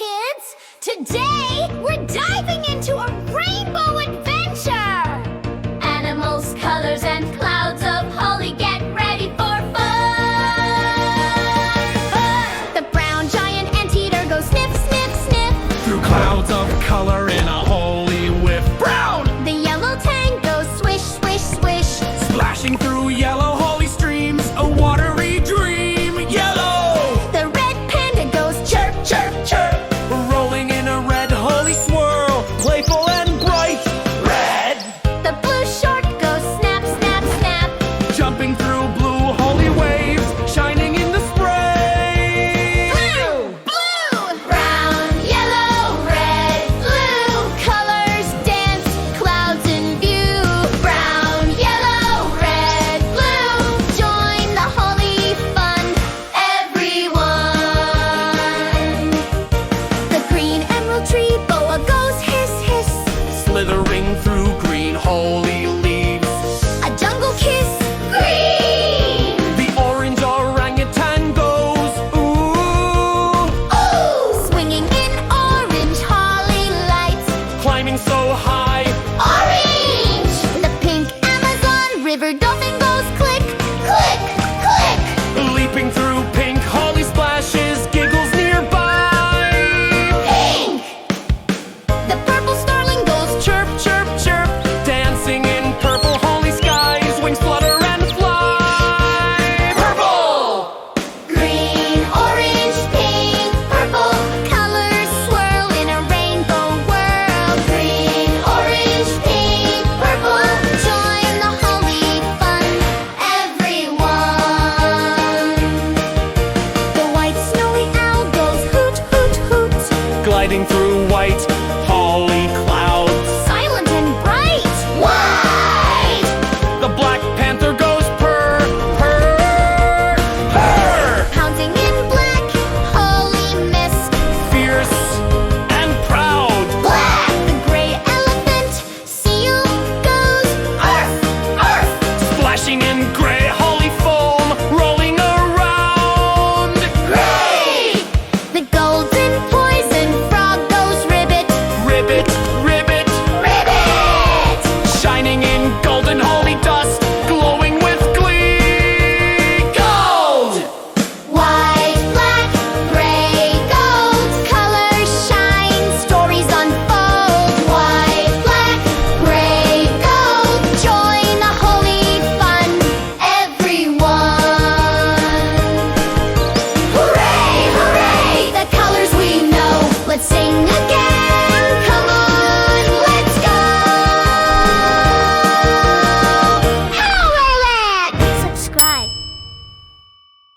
kids! Today, we're diving into a rainbow adventure! Animals, colors, and clouds of holly, get ready for fun! The brown giant anteater goes snip, snip, snip through clouds of color in a holy whiff. Brown! The yellow tang goes swish, swish, swish Splashing through yellow holy streams, a watery dream. Yellow! The red panda goes chirp, chirp, chirp Rolling in a red holy swirl, playful and bright. Red! The blue shark goes snap, snap, snap Jumping through blue holy waves, shining in the spray. Blue, blue, brown, yellow, red, blue colors dance, clouds in view. Brown, yellow, red, blue, join the holy fun, everyone. The green emerald tree boa goes hiss, hiss Slithering through green holy leaves. A jungle kiss, green. The orange orangutan goes ooh, Ooh, swinging in orange holly lights, climbing so high. orange. The pink Amazon river dolphin goes click, click, click. Leaping through pink holy splashes, giggles nearby. Pink. The purple starling goes chirp, chirp, chirp Dancing in purple holy skies, wings flutter and fly. Purple! green, orange, pink, purple colors swirl in a rainbow world. Green, orange, pink, purple, join the holy fun, everyone. The white snowy owl goes hoot, hoot, hoot Gliding through white